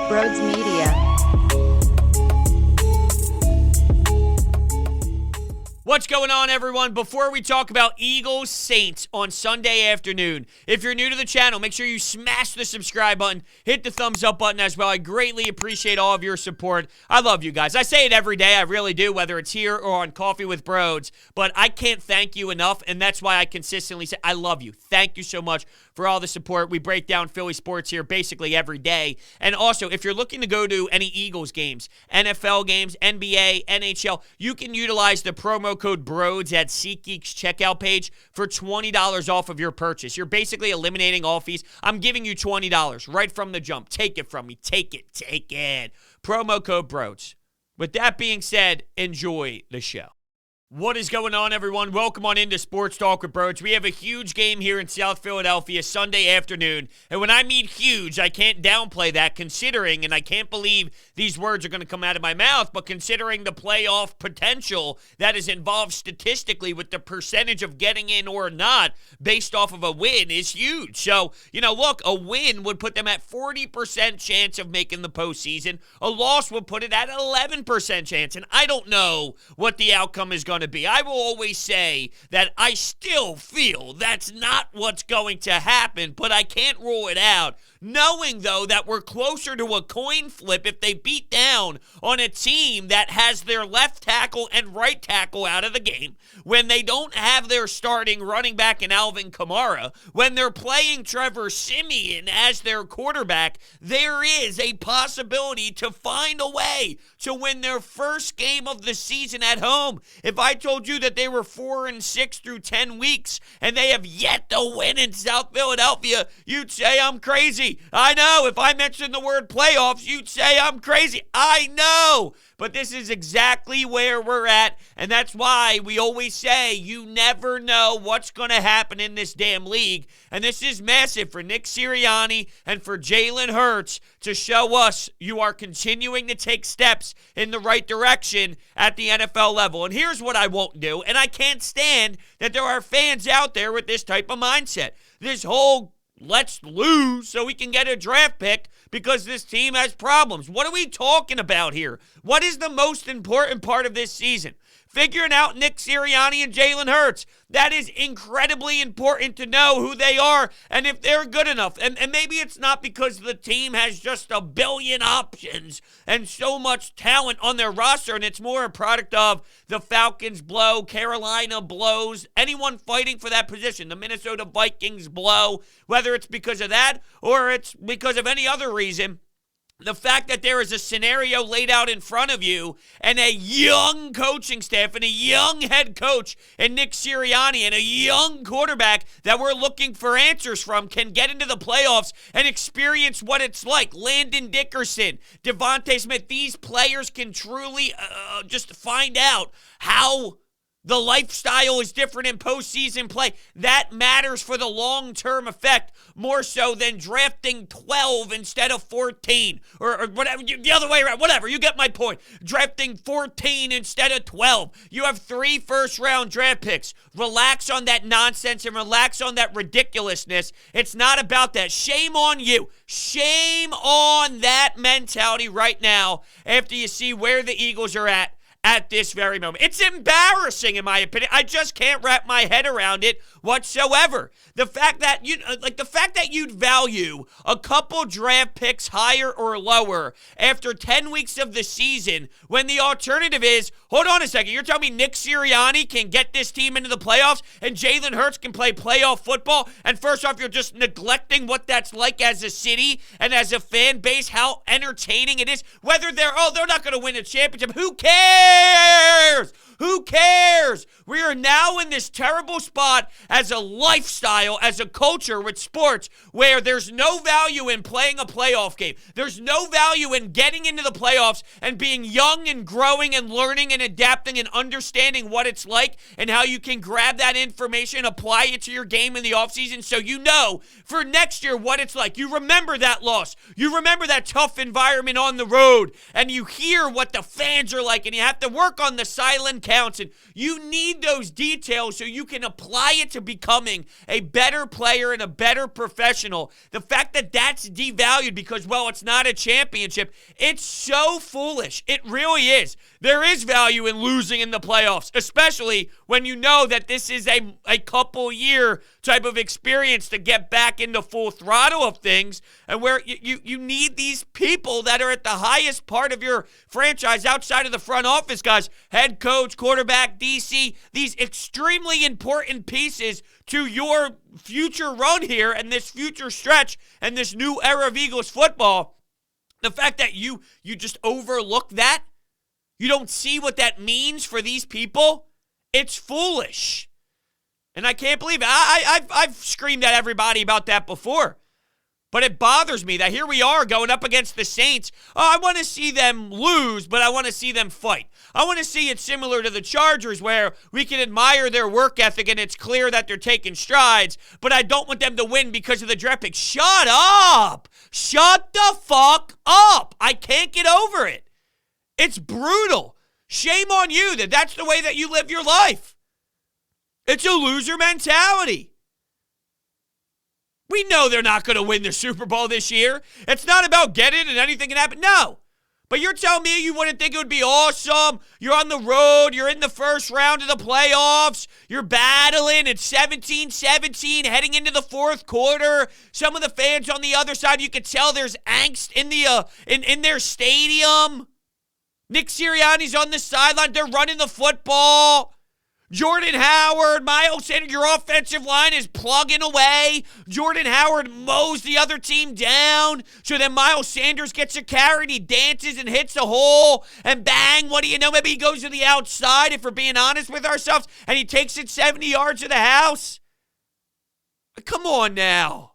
Brodes Media. What's going on, everyone? Before we talk about Eagles Saints on Sunday afternoon, if you're new to the channel, make sure you smash the subscribe button, hit the thumbs up button as well. I greatly appreciate all of your support. I love you guys. I say it every day. I really do, whether it's here or on Coffee with Brodes. But I can't thank you enough, and that's why I consistently say I love you. Thank you so much for all the support. We break down Philly sports here basically every day. And also, if you're looking to go to any Eagles games, NFL games, NBA, NHL, you can utilize the promo code BRODES at SeatGeek's checkout page for $20 off of your purchase. You're basically eliminating all fees. I'm giving you $20 right from the jump. Take it from me. Take it. Take it. Promo code BRODES. With that being said, enjoy the show. What is going on, everyone? Welcome on into Sports Talk with Brodes. We have a huge game here in South Philadelphia Sunday afternoon. And when I mean huge, I can't downplay that considering, and I can't believe these words are going to come out of my mouth, but considering the playoff potential that is involved statistically with the percentage of getting in or not based off of a win is huge. So, look, a win would put them at 40% chance of making the postseason. A loss would put it at 11% chance. And I don't know what the outcome is going to be. I will always say that I still feel that's not what's going to happen, but I can't rule it out. Knowing, though, that we're closer to a coin flip if they beat down on a team that has their left tackle and right tackle out of the game, when they don't have their starting running back in Alvin Kamara, when they're playing Trevor Siemian as their quarterback, there is a possibility to find a way to win their first game of the season at home. If I told you that they were 4-6 through 10 weeks and they have yet to win in South Philadelphia, you'd say I'm crazy. I know. If I mentioned the word playoffs, you'd say I'm crazy. I know. But this is exactly where we're at, and that's why we always say you never know what's going to happen in this damn league. And this is massive for Nick Sirianni and for Jalen Hurts to show us you are continuing to take steps in the right direction at the NFL level. And here's what I won't do, and I can't stand that there are fans out there with this type of mindset. This whole let's lose so we can get a draft pick because this team has problems. What are we talking about here? What is the most important part of this season? Figuring out Nick Sirianni and Jalen Hurts. That is incredibly important to know who they are and if they're good enough. And maybe it's not because the team has just a billion options and so much talent on their roster, and it's more a product of the Falcons blow, Carolina blows, anyone fighting for that position, the Minnesota Vikings blow, whether it's because of that or it's because of any other reason. The fact that there is a scenario laid out in front of you and a young coaching staff and a young head coach and Nick Sirianni and a young quarterback that we're looking for answers from can get into the playoffs and experience what it's like. Landon Dickerson, Devontae Smith, these players can truly just find out how the lifestyle is different in postseason play. That matters for the long-term effect more so than drafting 12 instead of 14 or whatever, the other way around, whatever. You get my point. Drafting 14 instead of 12. You have 3 first-round draft picks. Relax on that nonsense and relax on that ridiculousness. It's not about that. Shame on you. Shame on that mentality right now after you see where the Eagles are at this very moment. It's embarrassing, in my opinion. I just can't wrap my head around it whatsoever. The fact that you'd value a couple draft picks higher or lower after 10 weeks of the season when the alternative is, hold on a second, you're telling me Nick Sirianni can get this team into the playoffs and Jalen Hurts can play playoff football, and first off, you're just neglecting what that's like as a city and as a fan base, how entertaining it is, whether they're not going to win a championship. Who cares? Who cares? We are now in this terrible spot as a lifestyle, as a culture with sports where there's no value in playing a playoff game. There's no value in getting into the playoffs and being young and growing and learning and adapting and understanding what it's like and how you can grab that information, apply it to your game in the offseason so you know for next year what it's like. You remember that loss. You remember that tough environment on the road, and you hear what the fans are like, and you have to work on the silent counts, and you need those details so you can apply it to becoming a better player and a better professional. The fact that that's devalued because, well, it's not a championship, it's so foolish. It really is. There is value in losing in the playoffs, especially when you know that this is a couple year type of experience to get back into full throttle of things, and where you need these people that are at the highest part of your franchise outside of the front office, guys, head coach, quarterback, DC, these extremely important pieces to your future run here and this future stretch and this new era of Eagles football. The fact that you just overlook that, you don't see what that means for these people, it's foolish. And I can't believe it. I've screamed at everybody about that before. But it bothers me that here we are going up against the Saints. Oh, I want to see them lose, but I want to see them fight. I want to see it similar to the Chargers, where we can admire their work ethic and it's clear that they're taking strides, but I don't want them to win because of the draft pick. Shut up! Shut the fuck up! I can't get over it. It's brutal. Shame on you that that's the way that you live your life. It's a loser mentality. We know they're not going to win the Super Bowl this year. It's not about getting and anything can happen. No. But you're telling me you wouldn't think it would be awesome? You're on the road. You're in the first round of the playoffs. You're battling. It's 17-17 heading into the fourth quarter. Some of the fans on the other side, you could tell there's angst in the in their stadium. Nick Sirianni's on the sideline. They're running the football. Jordan Howard, Miles Sanders, your offensive line is plugging away. Jordan Howard mows the other team down. So then Miles Sanders gets a carry and he dances and hits a hole. And bang, what do you know? Maybe he goes to the outside, if we're being honest with ourselves, and he takes it 70 yards to the house. Come on now.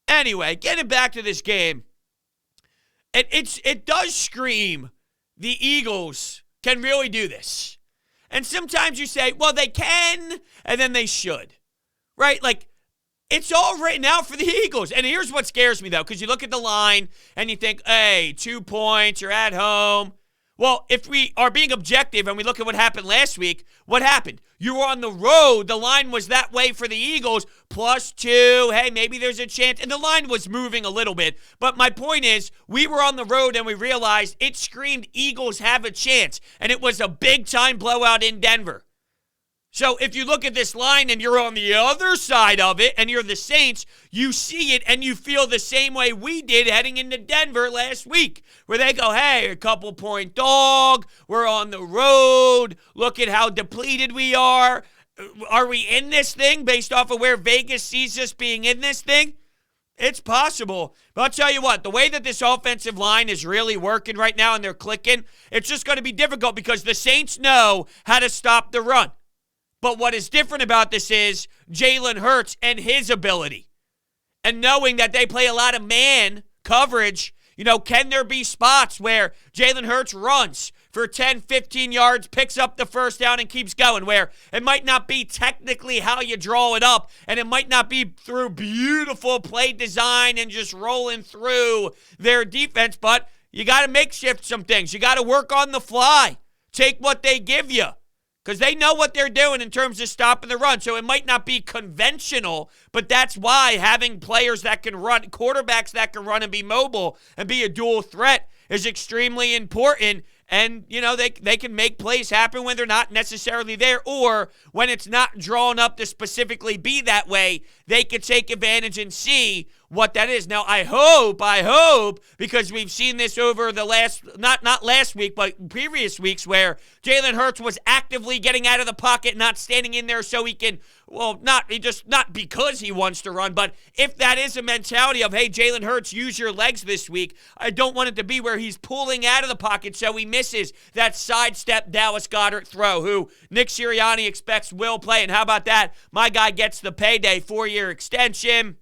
Anyway, getting back to this game. It does scream the Eagles can really do this. And sometimes you say, well, they can, and then they should, right? Like, it's all written out for the Eagles. And here's what scares me, though, because you look at the line and you think, hey, 2 points, you're at home. Well, if we are being objective and we look at what happened last week, what happened? You were on the road. The line was that way for the Eagles, +2. Hey, maybe there's a chance. And the line was moving a little bit. But my point is, we were on the road and we realized it screamed Eagles have a chance. And it was a big-time blowout in Denver. So if you look at this line and you're on the other side of it and you're the Saints, you see it and you feel the same way we did heading into Denver last week, where they go, hey, a couple-point dog, we're on the road, look at how depleted we are. Are we in this thing based off of where Vegas sees us being in this thing? It's possible. But I'll tell you what, the way that this offensive line is really working right now and they're clicking, it's just going to be difficult because the Saints know how to stop the run. But what is different about this is Jalen Hurts and his ability. And knowing that they play a lot of man coverage, can there be spots where Jalen Hurts runs for 10, 15 yards, picks up the first down and keeps going, where it might not be technically how you draw it up, and it might not be through beautiful play design and just rolling through their defense, but you got to makeshift some things. You got to work on the fly. Take what they give you. Because they know what they're doing in terms of stopping the run. So it might not be conventional, but that's why having players that can run, quarterbacks that can run and be mobile and be a dual threat is extremely important. And, they can make plays happen when they're not necessarily there, or when it's not drawn up to specifically be that way, they can take advantage and see what that is. Now, I hope, because we've seen this over the last, not last week, but previous weeks, where Jalen Hurts was actively getting out of the pocket, not standing in there so he can, not because he wants to run, but if that is a mentality of, hey, Jalen Hurts, use your legs this week, I don't want it to be where he's pulling out of the pocket so he misses that sidestep Dallas Goedert throw, who Nick Sirianni expects will play. And how about that? My guy gets the payday, 4-year extension.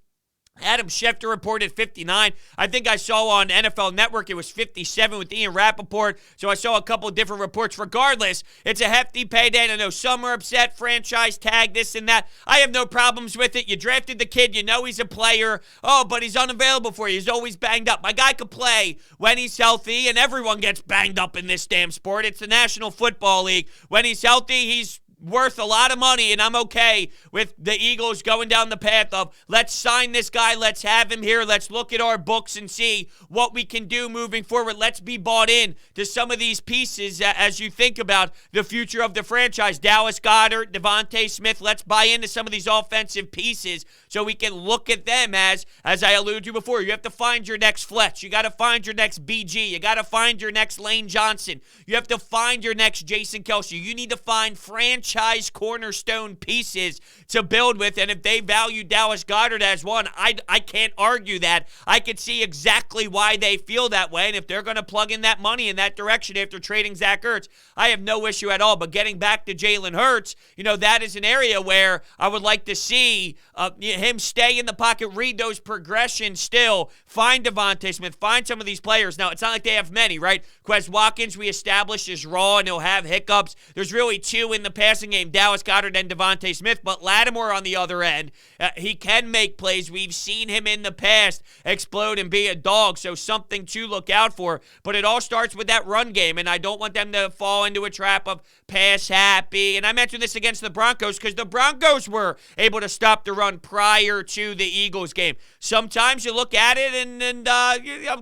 Adam Schefter reported 59. I think I saw on NFL Network it was 57 with Ian Rappaport. So I saw a couple different reports. Regardless, it's a hefty payday. And I know some are upset, franchise tag, this and that. I have no problems with it. You drafted the kid. You know he's a player. Oh, but he's unavailable for you. He's always banged up. My guy could play when he's healthy, and everyone gets banged up in this damn sport. It's the National Football League. When he's healthy, he's worth a lot of money, and I'm okay with the Eagles going down the path of let's sign this guy, let's have him here, let's look at our books and see what we can do moving forward. Let's be bought in to some of these pieces as you think about the future of the franchise. Dallas Goedert, Devontae Smith, let's buy into some of these offensive pieces so we can look at them as I alluded to before. You have to find your next Fletch. You got to find your next BG. You got to find your next Lane Johnson. You have to find your next Jason Kelce. You need to find franchise cornerstone pieces to build with, and if they value Dallas Goedert as one, I can't argue that. I could see exactly why they feel that way, and if they're going to plug in that money in that direction after trading Zach Ertz, I have no issue at all. But getting back to Jalen Hurts, that is an area where I would like to see him stay in the pocket, read those progressions still, find Devontae Smith, find some of these players. Now, it's not like they have many, right? Quez Watkins, we established, is raw, and he'll have hiccups. There's really two in the passing game, Dallas Goedert and Devontae Smith, but Lattimore on the other end, he can make plays. We've seen him in the past explode and be a dog, so something to look out for. But it all starts with that run game, and I don't want them to fall into a trap of pass happy. And I mentioned this against the Broncos because the Broncos were able to stop the run prior to the Eagles game. Sometimes you look at it and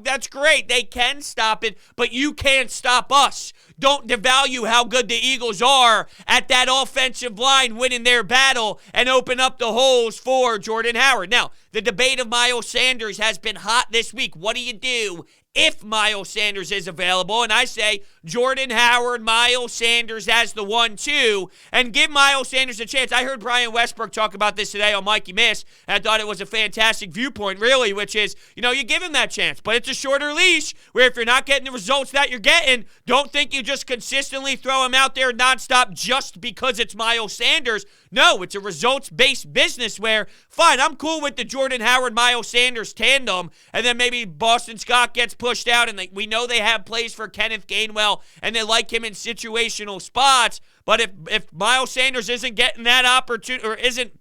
that's great. They can stop it, but you can't stop us. Don't devalue how good the Eagles are at that offensive line winning their battle and open up the holes for Jordan Howard. Now, the debate of Miles Sanders has been hot this week. What do you do if Miles Sanders is available? And I say Jordan Howard, Miles Sanders as the 1-2, and give Miles Sanders a chance. I heard Brian Westbrook talk about this today on Mikey Miss, and I thought it was a fantastic viewpoint, really, which is, you give him that chance, but it's a shorter leash where if you're not getting the results that you're getting, don't think you just consistently throw him out there nonstop just because it's Miles Sanders. No, it's a results-based business where, fine, I'm cool with the Jordan Howard, Miles Sanders tandem, and then maybe Boston Scott gets pushed out, and we know they have plays for Kenneth Gainwell, and they like him in situational spots, but if Miles Sanders isn't getting that opportunity, or isn't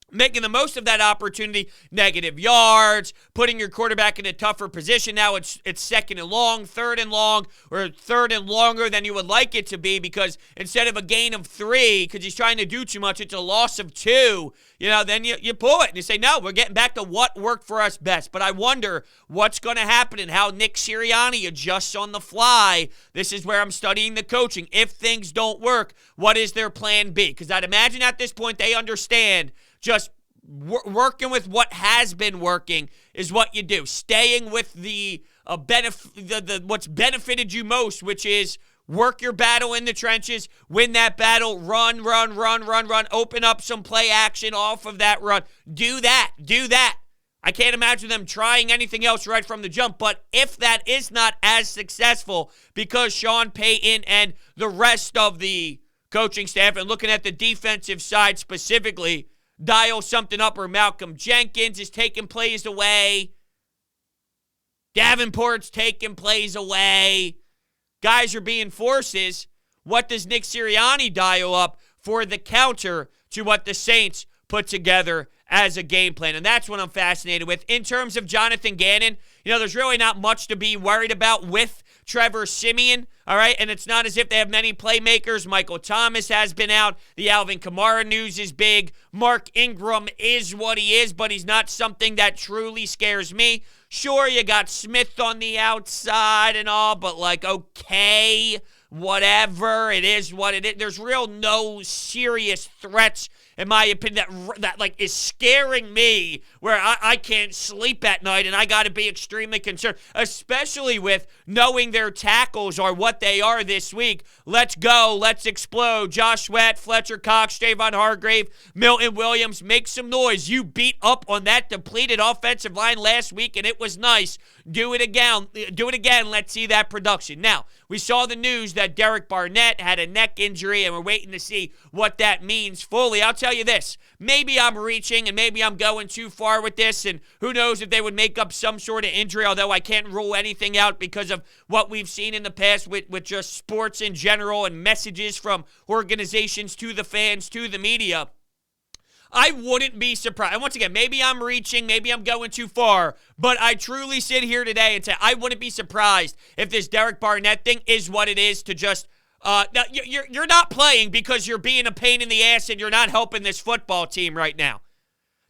making the most of that opportunity, negative yards, putting your quarterback in a tougher position. Now it's second and long, third and long, or third and longer than you would like it to be, because instead of a gain of 3, because he's trying to do too much, it's a loss of 2. Then you pull it and you say, no, we're getting back to what worked for us best. But I wonder what's going to happen and how Nick Sirianni adjusts on the fly. This is where I'm studying the coaching. If things don't work, what is their plan B? Because I'd imagine at this point they understand just working with what has been working is what you do. Staying with the what's benefited you most, which is work your battle in the trenches, win that battle, run, open up some play action off of that run. Do that. I can't imagine them trying anything else right from the jump, but if that is not as successful because Sean Payton and the rest of the coaching staff, and looking at the defensive side specifically, dial something up, or Malcolm Jenkins is taking plays away, Davenport's taking plays away, guys are being forces. What does Nick Sirianni dial up for the counter to what the Saints put together as a game plan? And that's what I'm fascinated with. In terms of Jonathan Gannon, there's really not much to be worried about with Trevor Siemian, all right? And it's not as if they have many playmakers. Michael Thomas has been out. The Alvin Kamara news is big. Mark Ingram is what he is, but he's not something that truly scares me. Sure, you got Smith on the outside and all, but okay, whatever. It is what it is. There's no serious threats, in my opinion, that is scaring me, where I can't sleep at night and I got to be extremely concerned, especially with knowing their tackles are what they are this week. Let's go. Let's explode. Josh Sweat, Fletcher Cox, Javon Hargrave, Milton Williams, make some noise. You beat up on that depleted offensive line last week, and it was nice. Do it again. Do it again. Let's see that production. Now, we saw the news that Derek Barnett had a neck injury, and we're waiting to see what that means fully. I'll tell you this. Maybe I'm reaching, and maybe I'm going too far with this, and who knows if they would make up some sort of injury, although I can't rule anything out because of what we've seen in the past with just sports in general and messages from organizations to the fans, to the media. I wouldn't be surprised. And once again, maybe I'm reaching, maybe I'm going too far, but I truly sit here today and say I wouldn't be surprised if this Derek Barnett thing is what it is to just, you're not playing because you're being a pain in the ass and you're not helping this football team right now.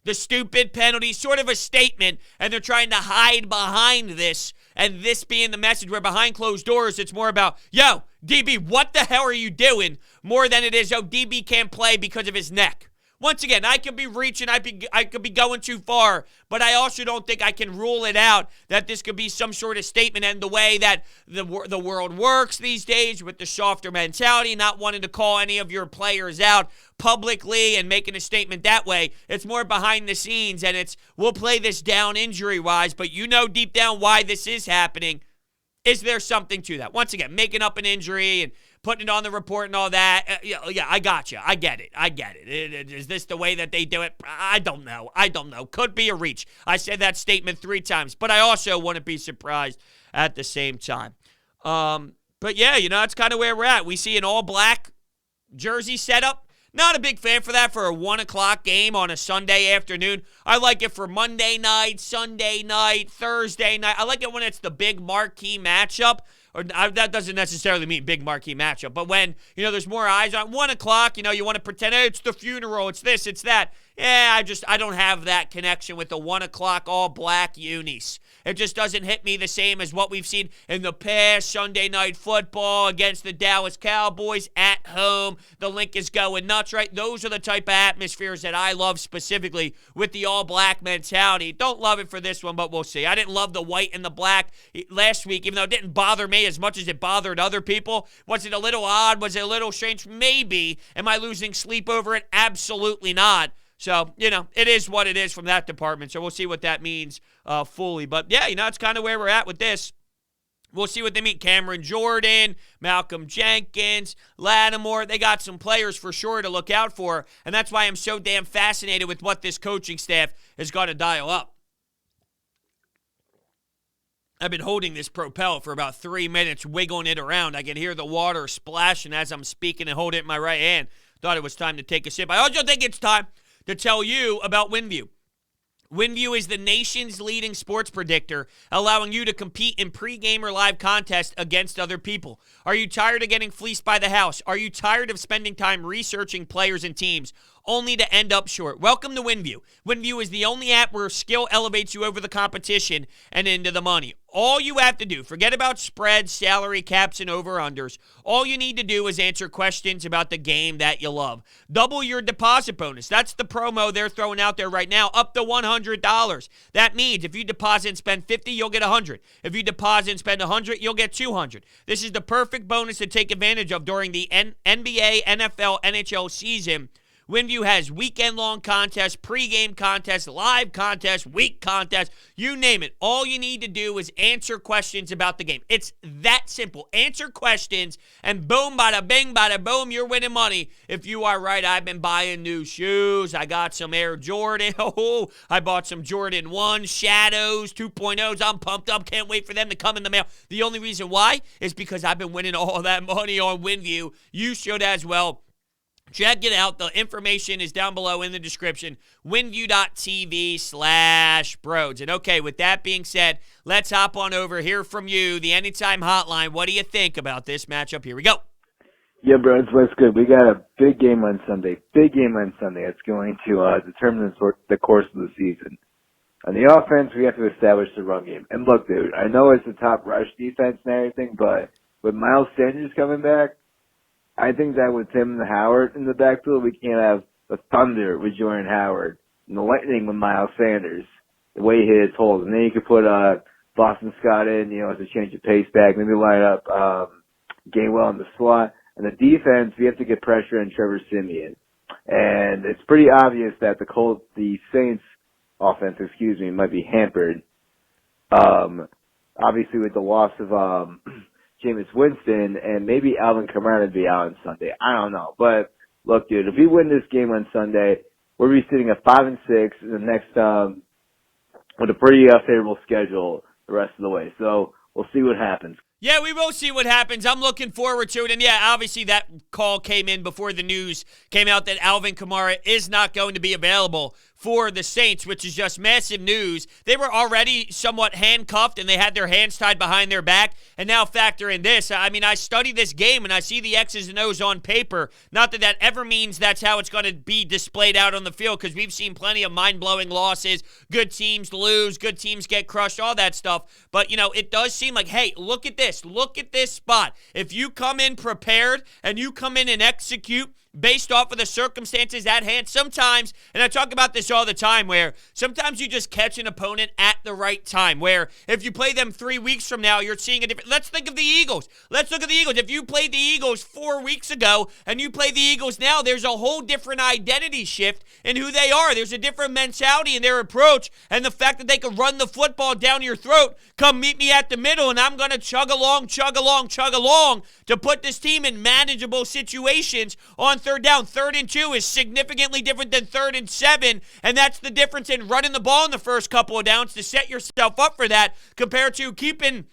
The stupid penalty, sort of a statement, and they're trying to hide behind this, and this being the message where behind closed doors, it's more about, yo, DB, what the hell are you doing? More than it is, yo, DB can't play because of his neck. Once again, I could be reaching, I could be going too far, but I also don't think I can rule it out that this could be some sort of statement, and the way that the world works these days with the softer mentality, not wanting to call any of your players out publicly and making a statement that way. It's more behind the scenes, and it's, we'll play this down injury-wise, but you know deep down why this is happening. Is there something to that? Once again, making up an injury and putting it on the report and all that. Yeah, I got you. I get it. Is this the way that they do it? I don't know. Could be a reach. I said that statement 3 times, but I also wouldn't be surprised at the same time. But yeah, that's kind of where we're at. We see an all-black jersey setup. Not a big fan for that for a 1 o'clock game on a Sunday afternoon. I like it for Monday night, Sunday night, Thursday night. I like it when it's the big marquee matchup. Or that doesn't necessarily mean big marquee matchup, but when, there's more eyes on 1 o'clock, you want to pretend, hey, it's the funeral, it's this, it's that. Yeah, I don't have that connection with the 1 o'clock all black unis. It just doesn't hit me the same as what we've seen in the past. Sunday night football against the Dallas Cowboys at home. The link is going nuts, right? Those are the type of atmospheres that I love specifically with the all-black mentality. Don't love it for this one, but we'll see. I didn't love the white and the black last week, even though it didn't bother me as much as it bothered other people. Was it a little odd? Was it a little strange? Maybe. Am I losing sleep over it? Absolutely not. So, it is what it is from that department. So we'll see what that means fully. But, yeah, that's kind of where we're at with this. We'll see what they mean. Cameron Jordan, Malcolm Jenkins, Lattimore. They got some players for sure to look out for. And that's why I'm so damn fascinated with what this coaching staff is going to dial up. I've been holding this Propel for about 3 minutes, wiggling it around. I can hear the water splashing as I'm speaking and hold it in my right hand. Thought it was time to take a sip. I also think it's time to tell you about WinView. WinView is the nation's leading sports predictor, allowing you to compete in pregame or live contests against other people. Are you tired of getting fleeced by the house? Are you tired of spending time researching players and teams only to end up short? Welcome to WinView. WinView is the only app where skill elevates you over the competition and into the money. All you have to do, forget about spreads, salary caps, and over-unders. All you need to do is answer questions about the game that you love. Double your deposit bonus. That's the promo they're throwing out there right now, up to $100. That means if you deposit and spend $50, you'll get $100. If you deposit and spend $100, you'll get $200. This is the perfect bonus to take advantage of during the NBA, NFL, NHL season. WinView has weekend-long contests, pregame contests, live contests, week contests, you name it. All you need to do is answer questions about the game. It's that simple. Answer questions, and boom, bada bing, bada boom, you're winning money. If you are right, I've been buying new shoes. I got some Air Jordan. Oh, I bought some Jordan 1 Shadows 2.0s. I'm pumped up. Can't wait for them to come in the mail. The only reason why is because I've been winning all that money on WinView. You should as well. Check it out. The information is down below in the description. WinView.tv/Brodes. And okay, with that being said, let's hop on over, hear from you, the Anytime Hotline. What do you think about this matchup? Here we go. Yeah, Brodes, what's good? We got a big game on Sunday. That's going to determine the course of the season. On the offense, we have to establish the run game. And look, dude, I know it's the top rush defense and everything, but with Miles Sanders coming back, I think that with Tim and Howard in the backfield, we can't have the Thunder with Jordan Howard and the Lightning with Miles Sanders, the way he hits holes. And then you could put Boston Scott in, as a change of pace back, maybe line up Gainwell in the slot. And the defense, we have to get pressure on Trevor Siemian. And it's pretty obvious that the Saints offense, might be hampered obviously with the loss of Jameis Winston, and maybe Alvin Kamara to be out on Sunday. I don't know. But look, dude, if we win this game on Sunday, we'll be sitting at 5-6 in the next with a pretty favorable schedule the rest of the way. So we'll see what happens. Yeah, we will see what happens. I'm looking forward to it. And yeah, obviously that call came in before the news came out that Alvin Kamara is not going to be available for the Saints, which is just massive news. They were already somewhat handcuffed, and they had their hands tied behind their back, and now factor in this. I mean, I study this game, and I see the X's and O's on paper. Not that that ever means that's how it's going to be displayed out on the field, because we've seen plenty of mind-blowing losses. Good teams lose, good teams get crushed, all that stuff. But, it does seem like, hey, look at this. Look at this spot. If you come in prepared and you come in and execute based off of the circumstances at hand, sometimes, and I talk about this all the time, where sometimes you just catch an opponent at the right time, where if you play them 3 weeks from now, you're seeing a different. Let's think of the Eagles. Let's look at the Eagles. If you played the Eagles 4 weeks ago and you play the Eagles now, there's a whole different identity shift in who they are. There's a different mentality in their approach, and the fact that they can run the football down your throat, come meet me at the middle, and I'm going to chug along to put this team in manageable situations on third down. 3rd and 2 is significantly different than 3rd and 7, and that's the difference in running the ball in the first couple of downs to set yourself up for that, compared to keeping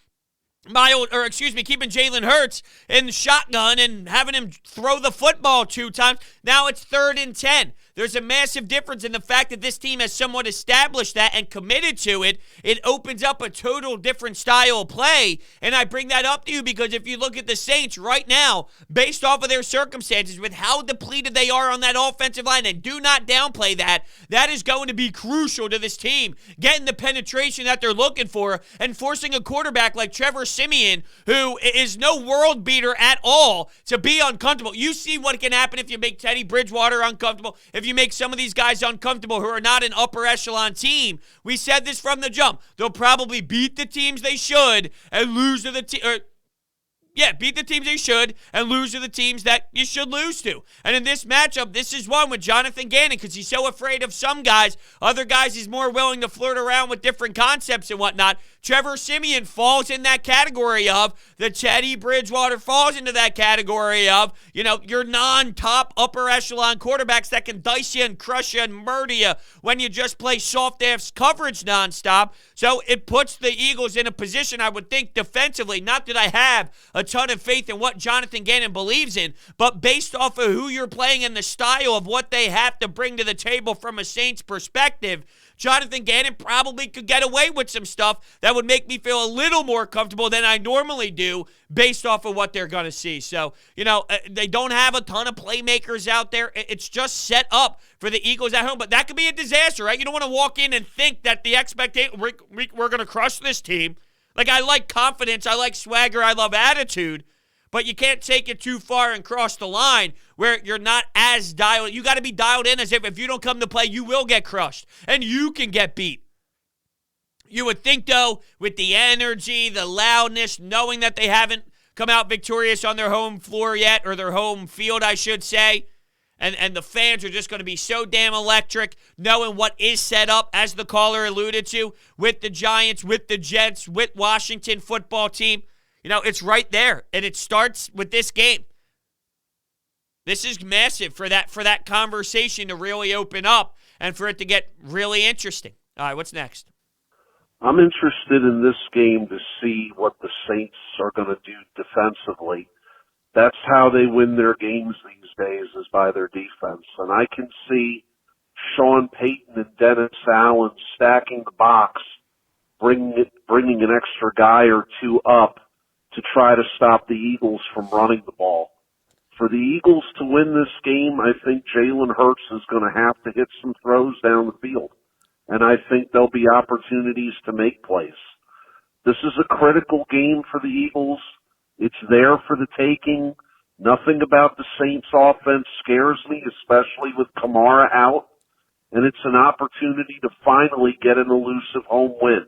Jalen Hurts in the shotgun and having him throw the football 2 times. Now it's 3rd and 10. There's a massive difference in the fact that this team has somewhat established that and committed to it. It opens up a total different style of play, and I bring that up to you because if you look at the Saints right now, based off of their circumstances, with how depleted they are on that offensive line, and do not downplay that, that is going to be crucial to this team getting the penetration that they're looking for and forcing a quarterback like Trevor Siemian, who is no world beater at all, to be uncomfortable. You see what can happen if you make Teddy Bridgewater uncomfortable, if you make some of these guys uncomfortable who are not an upper echelon team. We said this from the jump. They'll probably beat the teams they should and lose to the beat the teams they should and lose to the teams that you should lose to. And in this matchup, this is one with Jonathan Gannon because he's so afraid of some guys. Other guys he's more willing to flirt around with different concepts and whatnot. Trevor Siemian falls in that category of. The Teddy Bridgewater falls into that category of, your non-top upper echelon quarterbacks that can dice you and crush you and murder you when you just play soft-ass coverage nonstop. So it puts the Eagles in a position, I would think, defensively. Not that I have a ton of faith in what Jonathan Gannon believes in, but based off of who you're playing and the style of what they have to bring to the table from a Saints perspective, Jonathan Gannon probably could get away with some stuff that would make me feel a little more comfortable than I normally do based off of what they're going to see. So, they don't have a ton of playmakers out there. It's just set up for the Eagles at home, but that could be a disaster, right? You don't want to walk in and think that the expectation, we're going to crush this team. Like, I like confidence, I like swagger, I love attitude, but you can't take it too far and cross the line where you're not as dialed. You got to be dialed in as if you don't come to play, you will get crushed, and you can get beat. You would think, though, with the energy, the loudness, knowing that they haven't come out victorious on their home floor yet, or their home field, I should say, and the fans are just going to be so damn electric, knowing what is set up, as the caller alluded to, with the Giants, with the Jets, with Washington football team. It's right there, and it starts with this game. This is massive for that conversation to really open up and for it to get really interesting. All right, what's next? I'm interested in this game to see what the Saints are going to do defensively. That's how they win their games these days, is by their defense. And I can see Sean Payton and Dennis Allen stacking the box, bringing an extra guy or two up to try to stop the Eagles from running the ball. For the Eagles to win this game, I think Jalen Hurts is going to have to hit some throws down the field. And I think there'll be opportunities to make plays. This is a critical game for the Eagles. It's there for the taking. Nothing about the Saints offense scares me, especially with Kamara out. And it's an opportunity to finally get an elusive home win.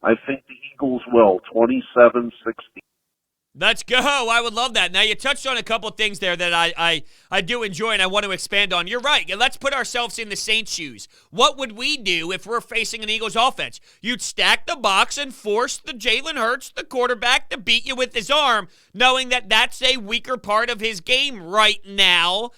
I think the Eagles will, 27-16. Let's go. I would love that. Now, you touched on a couple things there that I do enjoy and I want to expand on. You're right. Let's put ourselves in the Saints' shoes. What would we do if we're facing an Eagles offense? You'd stack the box and force the Jalen Hurts, the quarterback, to beat you with his arm, knowing that that's a weaker part of his game right now.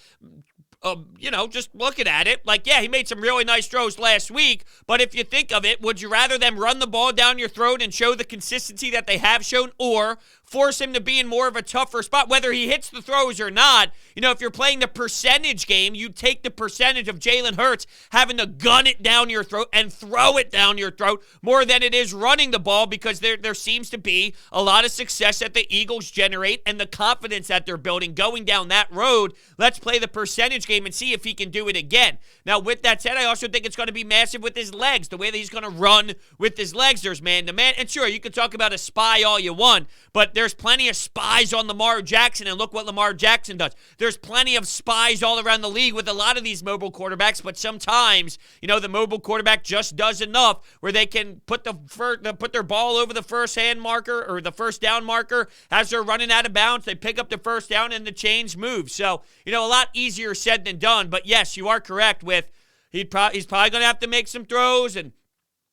Just looking at it, like, yeah, he made some really nice throws last week, but if you think of it, would you rather them run the ball down your throat and show the consistency that they have shown, or force him to be in more of a tougher spot, whether he hits the throws or not? If you're playing the percentage game, you take the percentage of Jalen Hurts having to gun it down your throat and throw it down your throat more than it is running the ball, because there seems to be a lot of success that the Eagles generate and the confidence that they're building going down that road. Let's play the percentage game and see if he can do it again. Now, with that said, I also think it's going to be massive with his legs, the way that he's going to run with his legs. There's man-to-man, and sure, you can talk about a spy all you want, but there's plenty of spies on Lamar Jackson, and look what Lamar Jackson does. There's plenty of spies all around the league with a lot of these mobile quarterbacks, but sometimes, the mobile quarterback just does enough where they can put their ball over the first hand marker or the first down marker as they're running out of bounds. They pick up the first down and the chains move. So, a lot easier said than done. But yes, you are correct with he's probably going to have to make some throws, and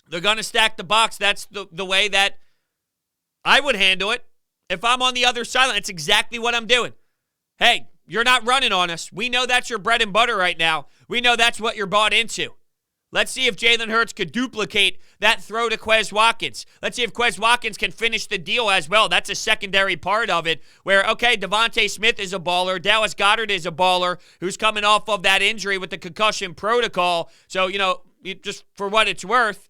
they're going to stack the box. That's the way that I would handle it. If I'm on the other sideline, that's exactly what I'm doing. Hey, you're not running on us. We know that's your bread and butter right now. We know that's what you're bought into. Let's see if Jalen Hurts could duplicate that throw to Quez Watkins. Let's see if Quez Watkins can finish the deal as well. That's a secondary part of it where, okay, Devontae Smith is a baller. Dallas Goedert is a baller who's coming off of that injury with the concussion protocol. So, just for what it's worth,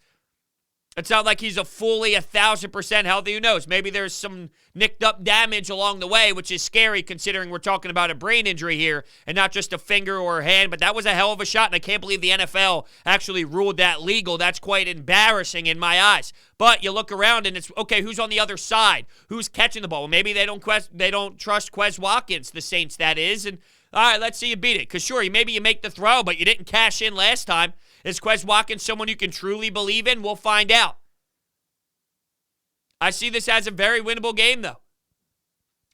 it's not like he's a fully 1,000% healthy. Who knows? Maybe there's some nicked up damage along the way, which is scary considering we're talking about a brain injury here and not just a finger or a hand. But that was a hell of a shot, and I can't believe the NFL actually ruled that legal. That's quite embarrassing in my eyes. But you look around and it's, okay, who's on the other side? Who's catching the ball? Well, maybe they don't trust Quez Watkins, the Saints, that is. And all right, let's see you beat it. Because sure, maybe you make the throw, but you didn't cash in last time. Is Quez Watkins someone you can truly believe in? We'll find out. I see this as a very winnable game, though.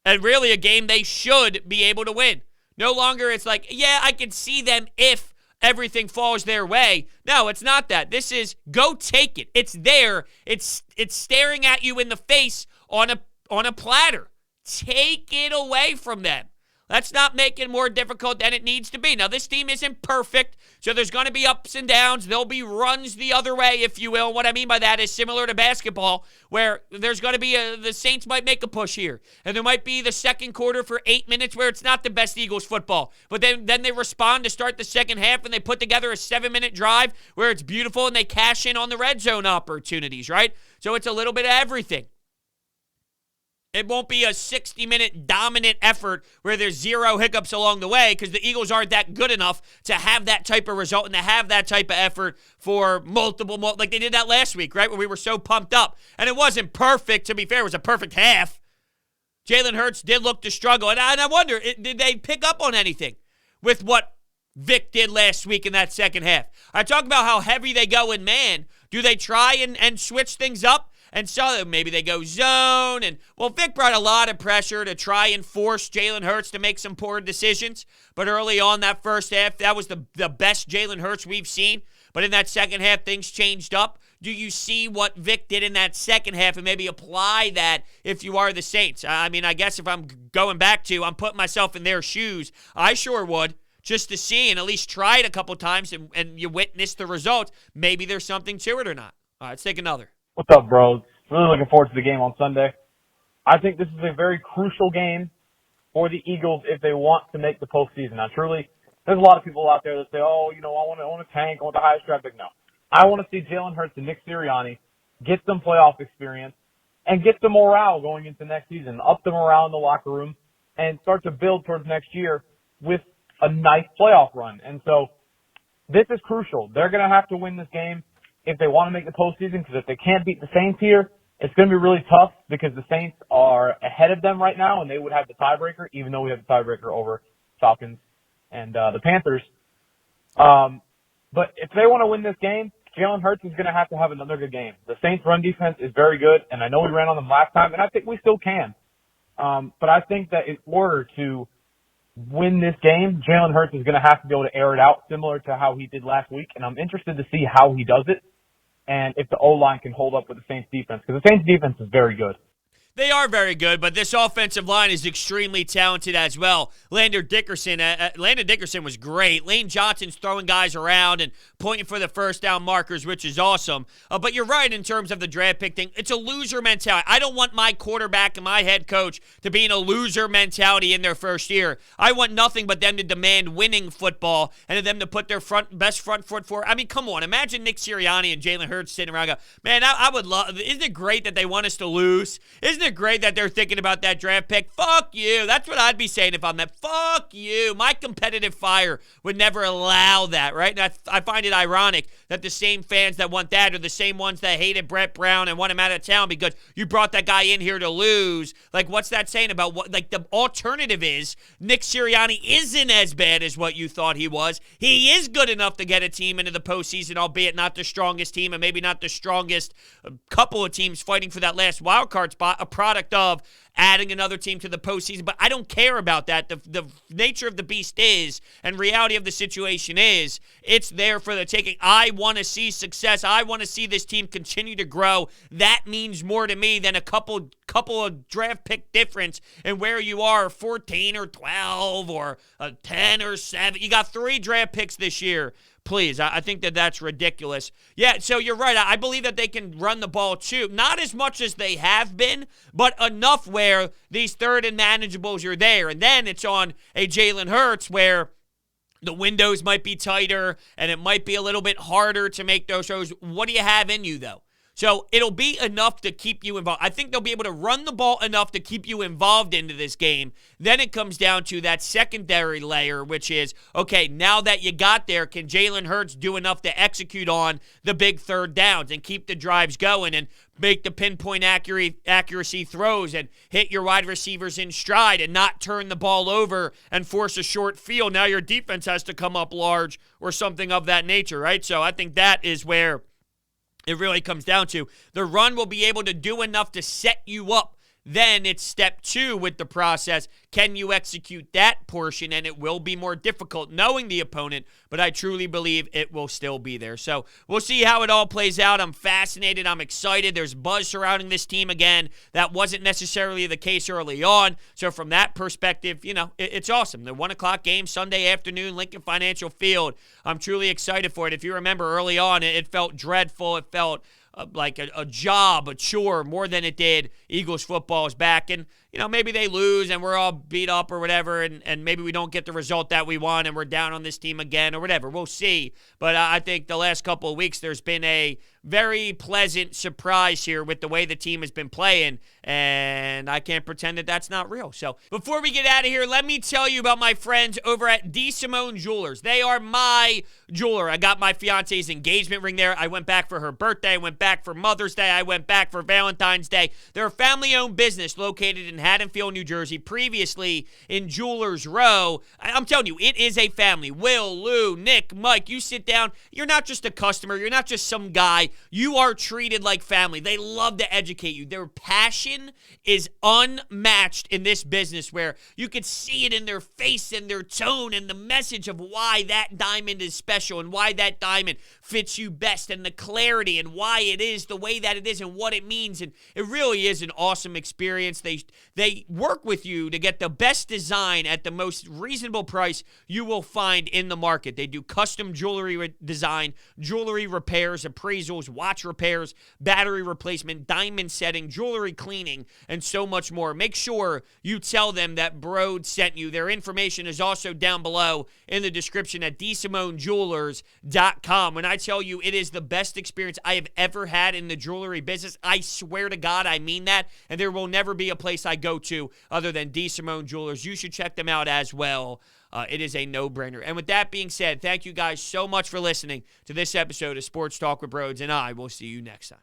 And really a game they should be able to win. No longer it's like, yeah, I can see them if everything falls their way. No, it's not that. This is go take it. It's there. It's staring at you in the face on a platter. Take it away from them. Let's not make it more difficult than it needs to be. Now, this team isn't perfect, so there's going to be ups and downs. There'll be runs the other way, if you will. What I mean by that is similar to basketball, where there's going to be the Saints might make a push here, and there might be the second quarter for 8 minutes where it's not the best Eagles football. But then they respond to start the second half, and they put together a 7-minute drive where it's beautiful, and they cash in on the red zone opportunities, right? So it's a little bit of everything. It won't be a 60-minute dominant effort where there's zero hiccups along the way because the Eagles aren't that good enough to have that type of result and to have that type of effort for multiple, like they did that last week, right, where we were so pumped up. And it wasn't perfect, to be fair. It was a perfect half. Jalen Hurts did look to struggle. And I wonder, did they pick up on anything with what Vic did last week in that second half? I talk about how heavy they go in man. Do they try and switch things up? And so maybe they go zone. And, well, Vic brought a lot of pressure to try and force Jalen Hurts to make some poor decisions. But early on that first half, that was the best Jalen Hurts we've seen. But in that second half, things changed up. Do you see what Vic did in that second half and maybe apply that if you are the Saints? I mean, I guess if I'm going back to, I'm putting myself in their shoes, I sure would. Just to see and at least try it a couple times and you witness the results. Maybe there's something to it or not. All right, let's take another. What's up, bros? Really looking forward to the game on Sunday. I think this is a very crucial game for the Eagles if they want to make the postseason. Now, truly, there's a lot of people out there that say, oh, I want to tank, I want the highest draft pick. No. I want to see Jalen Hurts and Nick Sirianni get some playoff experience and get some morale going into next season, up the morale in the locker room, and start to build towards next year with a nice playoff run. And so this is crucial. They're going to have to win this game if they want to make the postseason, because if they can't beat the Saints here, it's going to be really tough because the Saints are ahead of them right now, and they would have the tiebreaker, even though we have the tiebreaker over Falcons and the Panthers. But if they want to win this game, Jalen Hurts is going to have another good game. The Saints' run defense is very good, and I know we ran on them last time, and I think we still can. But I think that in order to win this game, Jalen Hurts is going to have to be able to air it out similar to how he did last week. And I'm interested to see how he does it and if the O-line can hold up with the Saints defense, because the Saints defense is very good. They are very good, but this offensive line is extremely talented as well. Landon Dickerson was great. Lane Johnson's throwing guys around and pointing for the first down markers, which is awesome. But you're right in terms of the draft pick thing. It's a loser mentality. I don't want my quarterback and my head coach to be in a loser mentality in their first year. I want nothing but them to demand winning football and them to put their best front foot forward. I mean, come on. Imagine Nick Sirianni and Jalen Hurts sitting around and go, man, I would love – isn't it great that they want us to lose? Isn't it great that they're thinking about that draft pick? Fuck you. That's what I'd be saying if I'm that. Fuck you. My competitive fire would never allow that, right? And I find it ironic that the same fans that want that are the same ones that hated Brett Brown and want him out of town because you brought that guy in here to lose. Like, what's that saying about what? Like, the alternative is Nick Sirianni isn't as bad as what you thought he was. He is good enough to get a team into the postseason, albeit not the strongest team and maybe not the strongest couple of teams fighting for that last wild card spot, a product of adding another team to the postseason. But I don't care about that. The nature of the beast is, and reality of the situation is, it's there for the taking. I want to see success. I want to see this team continue to grow. That means more to me than a couple of draft pick difference and where you are, 14 or 12 or 10 or 7. You got 3 draft picks this year. Please, I think that that's ridiculous. Yeah, so you're right. I believe that they can run the ball too. Not as much as they have been, but enough where these third and manageables are there. And then it's on a Jalen Hurts where the windows might be tighter and it might be a little bit harder to make those throws. What do you have in you, though? So it'll be enough to keep you involved. I think they'll be able to run the ball enough to keep you involved into this game. Then it comes down to that secondary layer, which is, okay, now that you got there, can Jalen Hurts do enough to execute on the big third downs and keep the drives going and make the pinpoint accuracy throws and hit your wide receivers in stride and not turn the ball over and force a short field? Now your defense has to come up large or something of that nature, right? So I think that is where it really comes down to. The run will be able to do enough to set you up. Then it's step 2 with the process. Can you execute that portion? And it will be more difficult knowing the opponent, but I truly believe it will still be there. So we'll see how it all plays out. I'm fascinated. I'm excited. There's buzz surrounding this team again. That wasn't necessarily the case early on. So from that perspective, you know, it's awesome. The 1 o'clock game, Sunday afternoon, Lincoln Financial Field. I'm truly excited for it. If you remember early on, it felt dreadful. It felt like a job, a chore, more than it did. Eagles football is back, and you know, maybe they lose and we're all beat up or whatever, and maybe we don't get the result that we want and we're down on this team again or whatever. We'll see. But I think the last couple of weeks there's been a very pleasant surprise here with the way the team has been playing, and I can't pretend that that's not real. So before we get out of here, let me tell you about my friends over at DeSimone Jewelers. They are my jeweler. I got my fiance's engagement ring there. I went back for her birthday. I went back for Mother's Day. I went back for Valentine's Day. They're a family-owned business located in Haddonfield, New Jersey, previously in Jewelers Row. I'm telling you, it is a family. Will, Lou, Nick, Mike, you sit down. You're not just a customer. You're not just some guy. You are treated like family. They love to educate you. Their passion is unmatched in this business, where you could see it in their face and their tone and the message of why that diamond is special and why that diamond fits you best, and the clarity and why it is the way that it is and what it means. And it really is an awesome experience. They work with you to get the best design at the most reasonable price you will find in the market. They do custom jewelry design, jewelry repairs, appraisals, watch repairs, battery replacement, diamond setting, jewelry cleaning, and so much more. Make sure you tell them that Brodes sent you. Their information is also down below in the description at DeSimoneJewelers.com. When I tell you it is the best experience I have ever had in the jewelry business, I swear to God I mean that, and there will never be a place I go to other than DeSimone Jewelers. You should check them out as well. It is a no-brainer. And with that being said, thank you guys so much for listening to this episode of Sports Talk with Brodes, and I will see you next time.